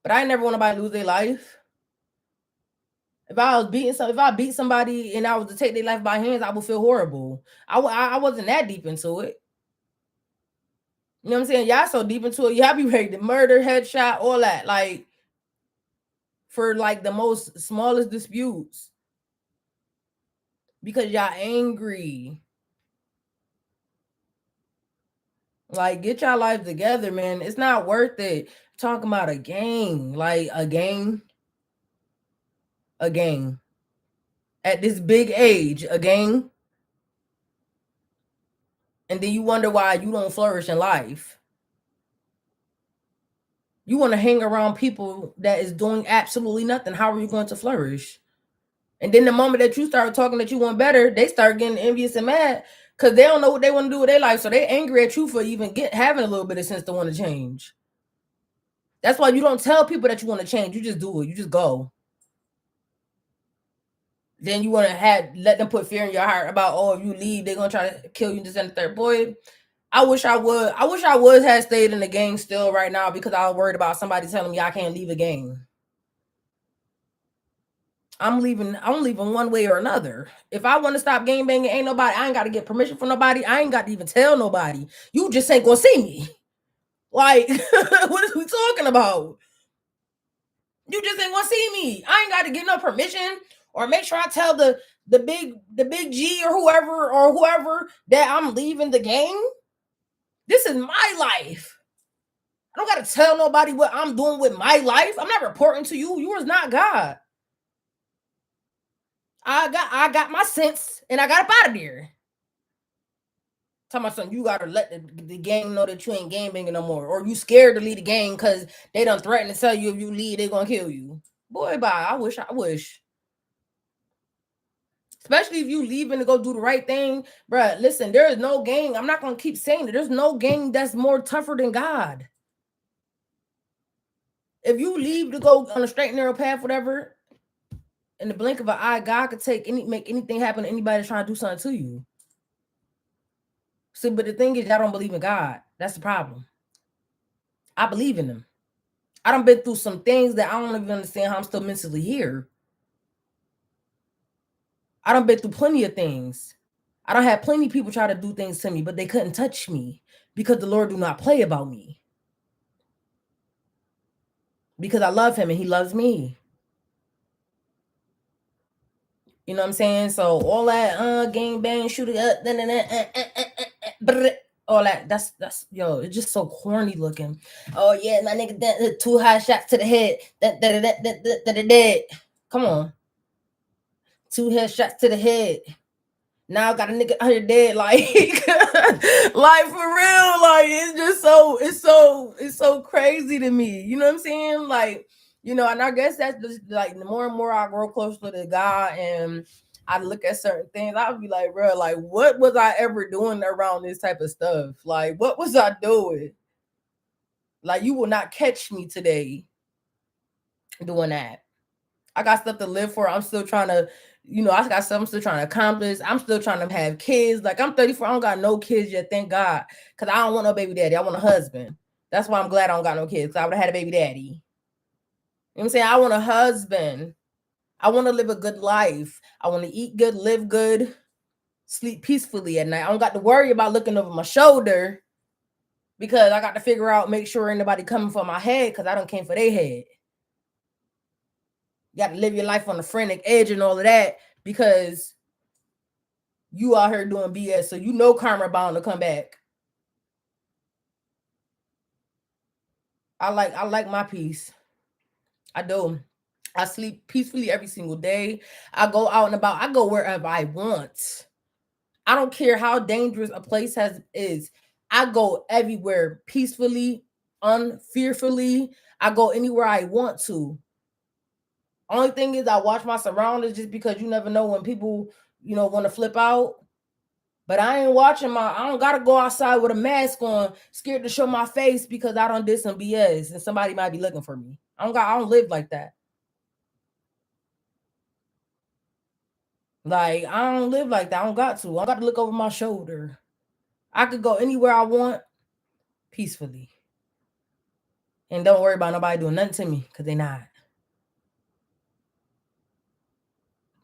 But I ain't never want nobody to lose their life. If I beat somebody and I was to take their life by hands, I would feel horrible. I wasn't that deep into it. You know what I'm saying? Y'all so deep into it, y'all be ready to murder, headshot, all that. Like, for like the most smallest disputes. Because y'all angry. Like, get y'all life together, man. It's not worth it. Talking about a gang. Like, a gang. At this big age, a gang. And then you wonder why you don't flourish in life. You want to hang around people that is doing absolutely nothing. How are you going to flourish? And then the moment that you start talking that you want better, they start getting envious and mad because they don't know what they want to do with their life. So they angry at you for even having a little bit of sense to want to change. That's why you don't tell people that you want to change. You just do it. You just go. Then you want to let them put fear in your heart about, oh, if you leave, they're gonna try to kill you. This and the third. Boy, I wish I would have stayed in the gang still right now, because I was worried about somebody telling me I can't leave a gang. I'm leaving one way or another. If I want to stop gang banging, I ain't got to get permission from nobody. I ain't got to even tell nobody. You just ain't gonna see me. Like, what are we talking about? You just ain't gonna see me. I ain't got to get no permission or make sure I tell the big G or whoever that I'm leaving the gang. This is my life. I don't got to tell nobody what I'm doing with my life. I'm not reporting to you. You is not God. I got my sense and I got up out of there. Tell my son, you gotta let the gang know that you ain't gang banging no more, or you scared to leave the gang because they done threaten to tell you if you leave, they gonna kill you. Boy, bye. I wish. Especially if you leaving to go do the right thing, bruh. Listen, there is no gang. I'm not gonna keep saying it. There's no gang that's more tougher than God. If you leave to go on a straight and narrow path, whatever, in the blink of an eye, God could make anything happen to anybody that's trying to do something to you. See, but the thing is, y'all don't believe in God. That's the problem. I believe in him. I done been through some things that I don't even understand how I'm still mentally here. I done been through plenty of things. I done had plenty of people try to do things to me, but they couldn't touch me because the Lord do not play about me. because I love him and he loves me. You know what I'm saying? So all that gang bang shooting up, all that that's yo, it's just so corny looking. Oh yeah, my nigga, two high shots to the head. That. Come on, two headshots to the head. Now I got a nigga out here dead, like, like for real, like it's just so crazy to me. You know what I'm saying? Like, and I guess that's just like the more and more I grow closer to God and I look at certain things, I'll be like, bro, like what was I ever doing around this type of stuff? Like, what was I doing? Like, you will not catch me today doing that. I got stuff to live for. I'm still trying to, I got stuff I'm still trying to accomplish. I'm still trying to have kids. Like, I'm 34. I don't got no kids yet, thank God. Because I don't want no baby daddy. I want a husband. That's why I'm glad I don't got no kids. Because I would have had a baby daddy. You know what I'm saying? I want a husband. I want to live a good life. I want to eat good, live good, sleep peacefully at night. I don't got to worry about looking over my shoulder because I got to figure out, make sure ain't nobody coming for my head because I don't came for their head. You got to live your life on the frantic edge and all of that because you out here doing BS. So you know karma bound to come back. I like my peace. I do. I sleep peacefully every single day. I go out and about. I go wherever I want. I don't care how dangerous a place is. I go everywhere peacefully, unfearfully. I go anywhere I want to. Only thing is I watch my surroundings just because you never know when people, want to flip out. But I ain't watching I don't gotta go outside with a mask on, scared to show my face because I don't did some BS and somebody might be looking for me. I don't live like that. Like, I don't live like that. I don't got to. I got to look over my shoulder. I could go anywhere I want peacefully. And don't worry about nobody doing nothing to me because they not.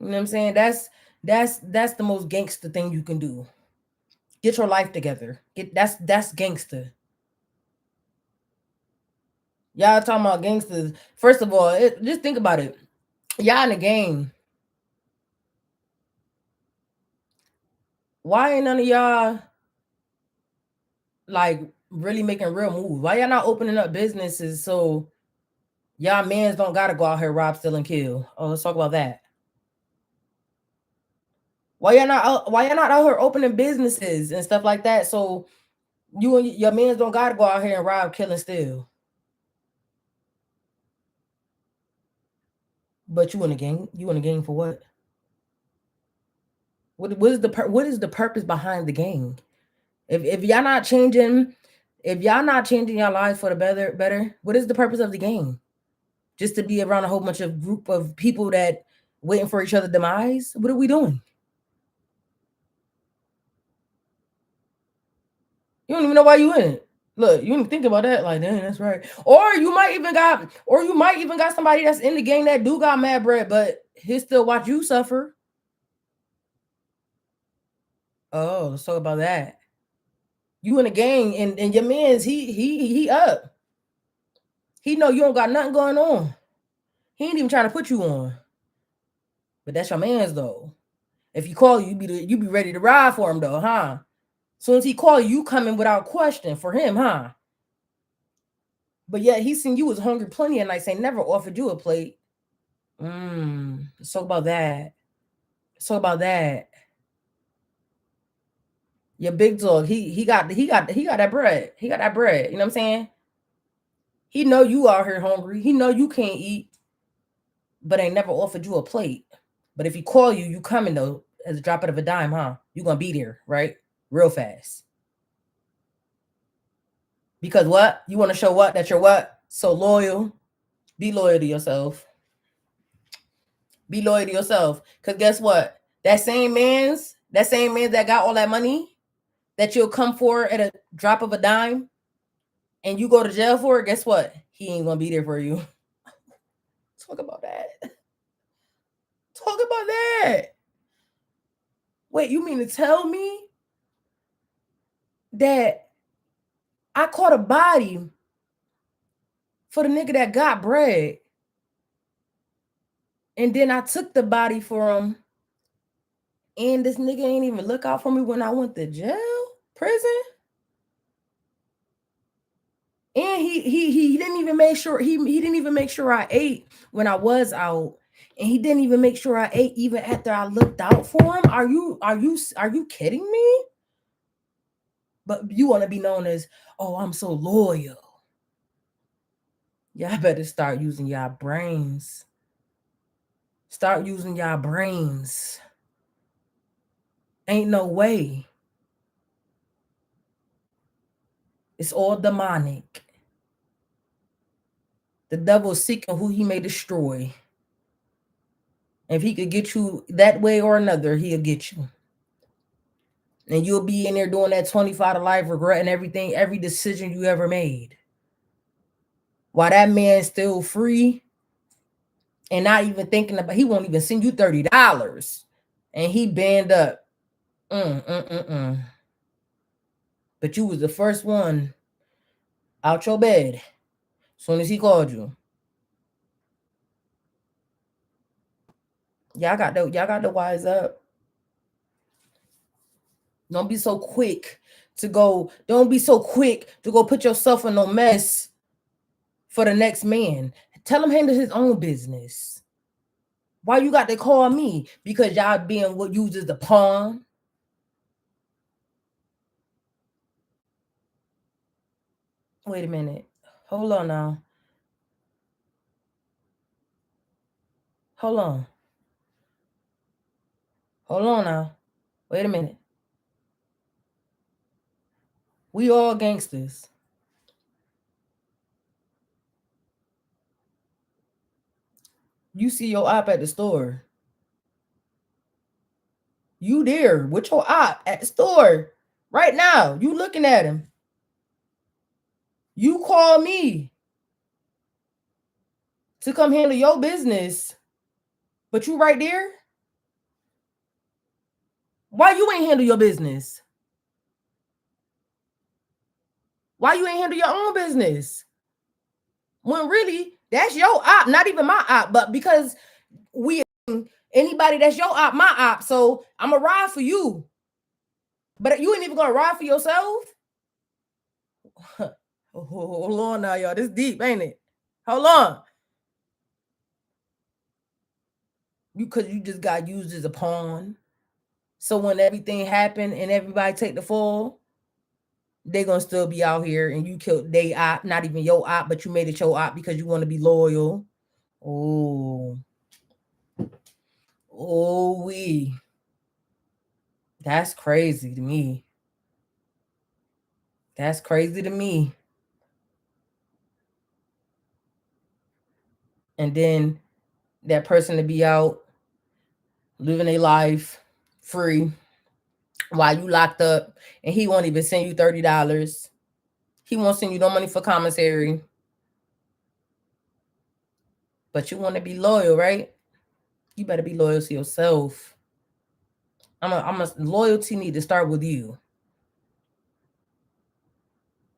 You know what I'm saying? That's the most gangster thing you can do. Get your life together. That's gangster. Y'all talking about gangsters. First of all, just think about it. Y'all in the game. Why ain't none of y'all like really making real moves? Why y'all not opening up businesses so y'all mans don't gotta go out here rob, steal, and kill? Oh, let's talk about that. Why y'all not out here opening businesses and stuff like that? So you and your mans don't gotta go out here and rob, kill, and steal. But you in the game. You in the game for what? What is the purpose behind the game? If y'all not changing, your lives for the better, what is the purpose of the game? Just to be around a whole bunch of group of people that waiting for each other demise? What are we doing? You don't even know why you in it. Look, you didn't think about that. Like, dang, that's right. Or you might even got somebody that's in the game that do got mad bread, but he still watch you suffer. Oh, let's talk about that. You in the gang and your man's he up. He know you don't got nothing going on. He ain't even trying to put you on. But that's your man's though. If you call you be ready to ride for him though, huh? Soon as he call you coming without question for him, huh? But yet he seen you was hungry plenty of nights, ain't never offered you a plate. Let's talk about that. Let's talk about that. Your big dog, he got that bread. He got that bread. You know what I'm saying? He know you out here hungry. He know you can't eat, but ain't never offered you a plate. But if he call you, you coming though, as a drop of a dime, huh? You gonna be there, right? Real fast. Because what? You want to show what? That you're what? So loyal. Be loyal to yourself. Be loyal to yourself. Because guess what? That same man that got all that money that you'll come for at a drop of a dime and you go to jail for it, guess what? He ain't gonna be there for you. Talk about that. Talk about that. Wait, you mean to tell me that I caught a body for the nigga that got bread. And then I took the body for him. And this nigga ain't even look out for me when I went to jail, prison. And he didn't even make sure he didn't even make sure I ate when I was out. And he didn't even make sure I ate even after I looked out for him. Are you kidding me? But you want to be known as, oh, I'm so loyal. Y'all better start using y'all brains. Start using y'all brains. Ain't no way. It's all demonic. The devil is seeking who he may destroy. If he could get you that way or another, he'll get you. And you'll be in there doing that 25 to life, regretting everything, every decision you ever made. While that man's still free and not even thinking about, he won't even send you $30. And he banned up. But you was the first one out your bed as soon as he called you. Y'all got to wise up. Don't be so quick to go put yourself in no mess for the next man. Tell him handle his own business. Why you got to call me? Because y'all being what used as the pawn. Wait a minute. Hold on now. Hold on now. Wait a minute. We all gangsters. You see your op at the store. You there with your op at the store right now. You looking at him. You call me to come handle your business, but you right there. Why you ain't handle your business? Why you ain't handle your own business? When really, that's your op, not even my op, but because anybody that's your op, my op. So I'm going to ride for you. But you ain't even going to ride for yourself? Hold on now, y'all. This deep, ain't it? Hold on. Because you just got used as a pawn. So when everything happened and everybody take the fall, they gonna still be out here and you killed they op, not even your op, but you made it your op because you want to be loyal. That's crazy to me. That's crazy to me. And then that person to be out living a life free while you locked up, and he won't even send you $30. He won't send you no money for commissary. But you want to be loyal, right? You better be loyal to yourself. Loyalty need to start with you.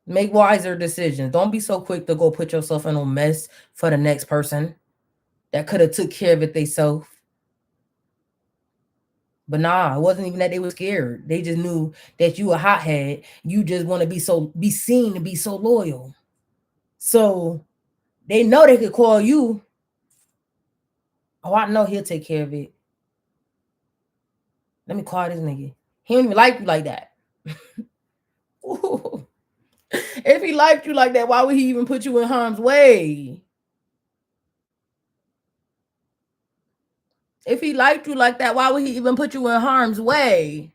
Make wiser decisions. Don't be so quick to go put yourself in a mess for the next person that could have took care of it themselves. But nah, it wasn't even that they were scared. They just knew that you a hothead. You just want to be seen to be so loyal. So they know they could call you. Oh, I know he'll take care of it. Let me call this nigga. He don't even like you like that. If he liked you like that, why would he even put you in harm's way? If he liked you like that, why would he even put you in harm's way?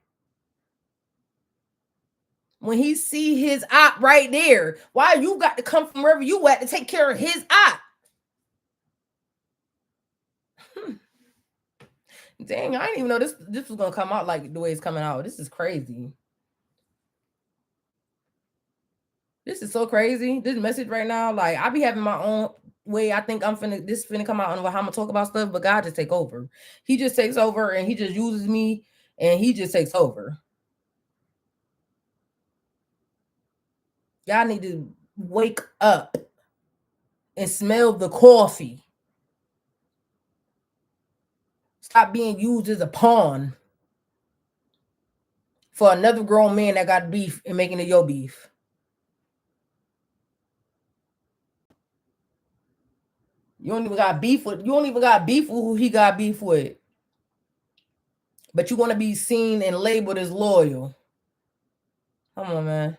When he see his op right there, why you got to come from wherever you at to take care of his op? Dang, I didn't even know this was gonna come out like the way it's coming out. This is crazy. This is so crazy. This message right now, like I be having my own way. I think this finna come out on how I'm gonna talk about stuff, but God just take over. He just takes over and he just uses me and he just takes over. Y'all need to wake up and smell the coffee. Stop being used as a pawn for another grown man that got beef and making it your beef. You don't even got beef with who he got beef with. But you want to be seen and labeled as loyal. Come on, man.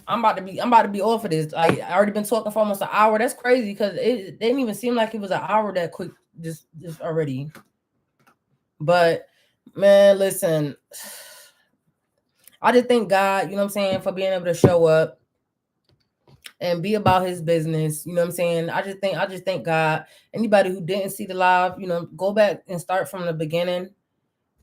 I'm about to be off of this. I already been talking for almost an hour. That's crazy because it didn't even seem like it was an hour that quick just already. But man, listen, I just thank God, you know what I'm saying, for being able to show up and be about his business. You know what I'm saying? I just thank God. Anybody who didn't see the live, you know, go back and start from the beginning,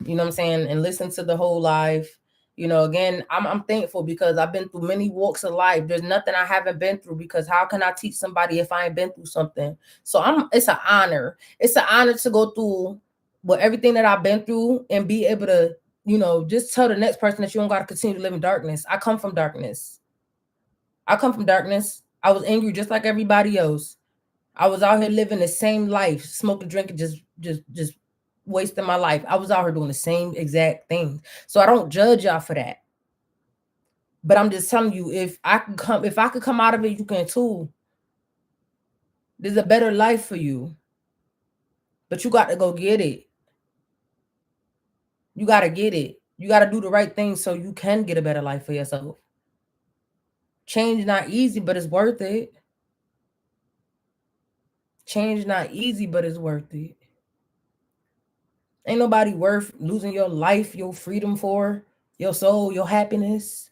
you know what I'm saying, and listen to the whole live. You know, again, I'm thankful because I've been through many walks of life. There's nothing I haven't been through, because how can I teach somebody if I ain't been through something? So it's an honor. It's an honor to go through everything that I've been through and be able to, you know, just tell the next person that you don't got to continue to live in darkness. I come from darkness. I was angry just like everybody else. I was out here living the same life, smoking, drinking, just wasting my life. I was out here doing the same exact thing. So I don't judge y'all for that. But I'm just telling you, if I could come out of it, you can too. There's a better life for you. But you got to go get it. You got to get it. You got to do the right thing so you can get a better life for yourself. Change not easy, but it's worth it. Change not easy, but it's worth it. Ain't nobody worth losing your life, your freedom for, your soul, your happiness.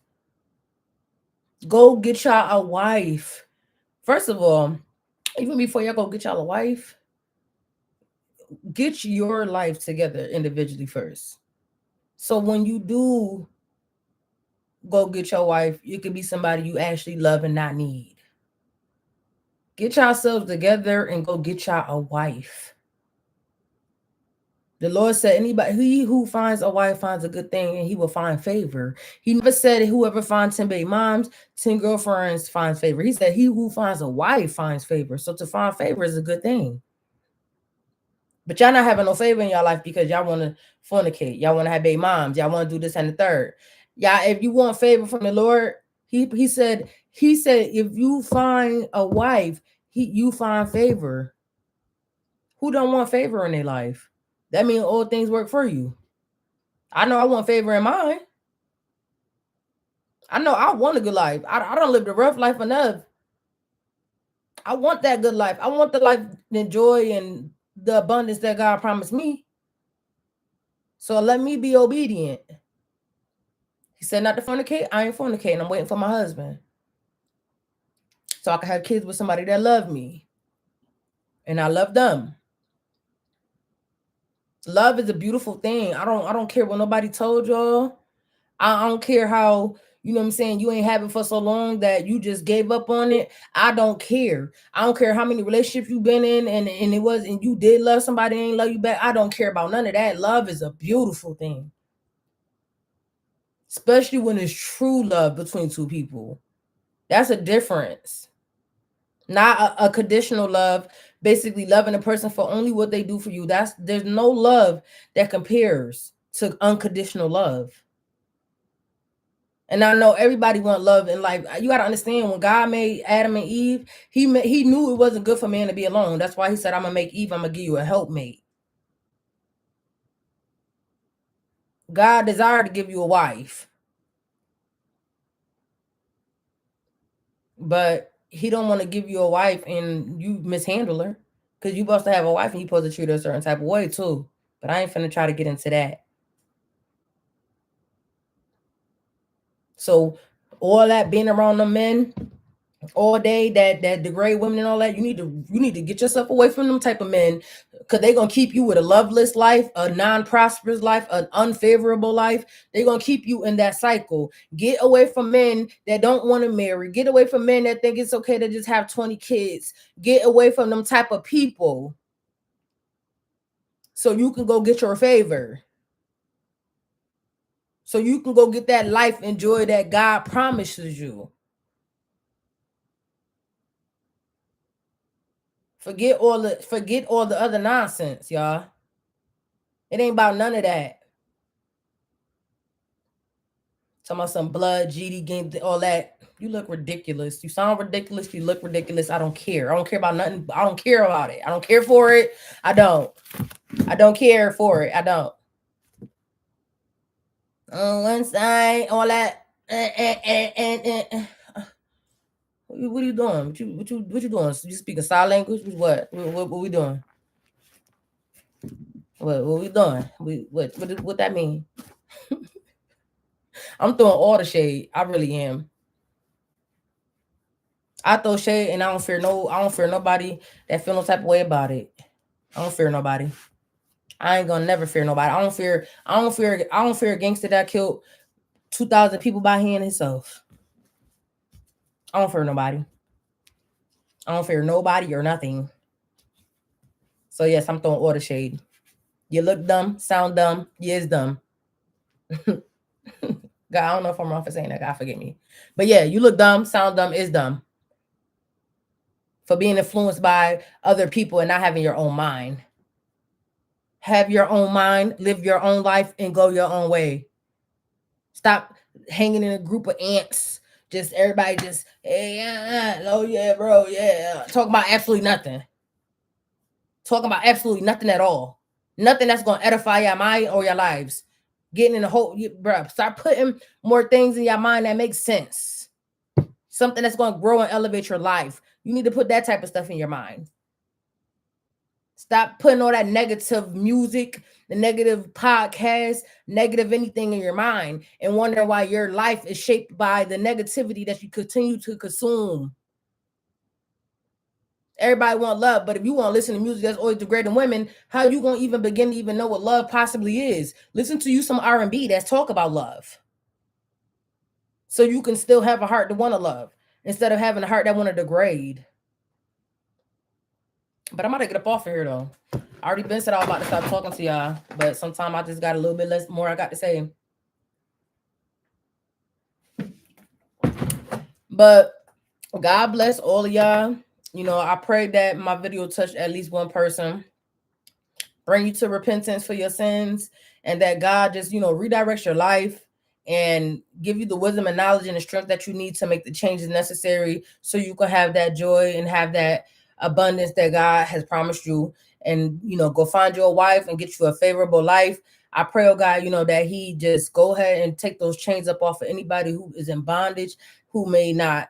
Go get y'all a wife. First of all, even before y'all go get y'all a wife, get your life together individually first. So when you do go get your wife, it could be somebody you actually love and not need. Get yourselves together and go get y'all a wife. The Lord said, he who finds a wife finds a good thing, and he will find favor. He never said whoever finds 10 baby moms, 10 girlfriends finds favor. He said he who finds a wife finds favor. So to find favor is a good thing. But y'all not having no favor in y'all life because y'all want to fornicate. Y'all want to have baby moms. Y'all want to do this and the third. Y'all, if you want favor from the Lord, he said if you find a wife, you find favor. Who don't want favor in their life? That means all things work for you. I know I want favor in mine. I know I want a good life. I don't live the rough life enough. I want that good life. I want the life, the joy, and the abundance that God promised me. So let me be obedient. He said not to fornicate. I ain't fornicating. I'm waiting for my husband, so I can have kids with somebody that love me, and I love them. Love is a beautiful thing. I don't care what nobody told y'all. I don't care how, you know what I'm saying, you ain't have it for so long that you just gave up on it. I don't care. I don't care how many relationships you've been in and you did love somebody and ain't love you back. I don't care about none of that. Love is a beautiful thing. Especially when it's true love between two people. That's a difference. Not a conditional love, basically loving a person for only what they do for you. There's no love that compares to unconditional love. And I know everybody want love in life. You got to understand, when God made Adam and Eve, he knew it wasn't good for man to be alone. That's why he said, I'm going to make Eve, I'm going to give you a helpmate. God desired to give you a wife, but he don't want to give you a wife and you mishandle her, because you supposed to have a wife and you supposed to treat her a certain type of way too. But I ain't finna try to get into that. So all that being around the men all day that degrade women and all that, you need to get yourself away from them type of men, because they're gonna keep you with a loveless life, a non-prosperous life, an unfavorable life. They're gonna keep you in that cycle. Get away from men that don't want to marry. Get away from men that think it's okay to just have 20 kids. Get away from them type of people so you can go get your favor, so you can go get that life and joy that God promises you. Forget all the other nonsense, y'all. It ain't about none of that. Talking about some blood, GD game, all that. You look ridiculous. You sound ridiculous. You look ridiculous. I don't care. I don't care about nothing. I don't care about it. I don't care for it. I don't. I don't care for it. I don't. On one side, all that. What are you doing? What you doing? You speaking sign language? What we doing? What we doing? What that mean? I'm throwing all the shade. I really am. I throw shade and I don't fear nobody that feel no type of way about it. I don't fear nobody. I ain't gonna never fear nobody. I don't fear a gangster that killed 2,000 people by hand himself. I don't fear nobody. I don't fear nobody or nothing. So yes, I'm throwing all the shade. You look dumb, sound dumb, you is dumb. God, I don't know if I'm wrong for saying that. God forgive me. But yeah, you look dumb, sound dumb, is dumb. For being influenced by other people and not having your own mind. Have your own mind, live your own life, and go your own way. Stop hanging in a group of ants. Just everybody just, hey, oh yeah, bro, yeah. Talking about absolutely nothing. Talking about absolutely nothing at all. Nothing that's going to edify your mind or your lives. Getting in the whole, bro, start putting more things in your mind that makes sense. Something that's going to grow and elevate your life. You need to put that type of stuff in your mind. Stop putting all that negative music, the negative podcast, negative anything in your mind and wonder why your life is shaped by the negativity that you continue to consume. Everybody want love, but if you want to listen to music that's always degrading women, how you gonna even begin to even know what love possibly is? Listen to you some R&B that's talk about love, so you can still have a heart to want to love instead of having a heart that want to degrade. But I'm about to get up off of here though. I already been said I was about to stop talking to y'all, but sometimes I just got a little bit less more I got to say. But God bless all of y'all. You know, I pray that my video touched at least one person, bring you to repentance for your sins, and that God just, redirects your life and give you the wisdom and knowledge and the strength that you need to make the changes necessary so you can have that joy and have that abundance that God has promised you, and, go find you a wife and get you a favorable life. I pray, oh God, that he just go ahead and take those chains up off of anybody who is in bondage, who may not,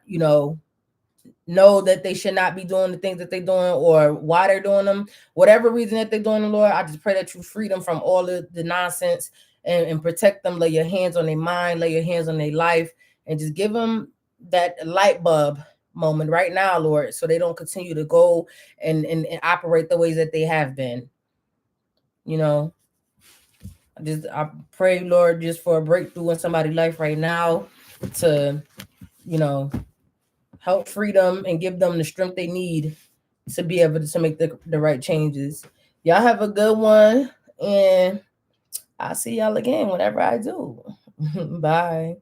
know that they should not be doing the things that they're doing or why they're doing them, whatever reason that they're doing them, Lord. I just pray that you free them from all of the nonsense and protect them. Lay your hands on their mind, lay your hands on their life, and just give them that light bulb moment right now, Lord, so they don't continue to go and operate the ways that they have been. I pray, Lord, just for a breakthrough in somebody's life right now to, help free them and give them the strength they need to be able to make the right changes. Y'all have a good one, and I'll see y'all again whenever I do. Bye.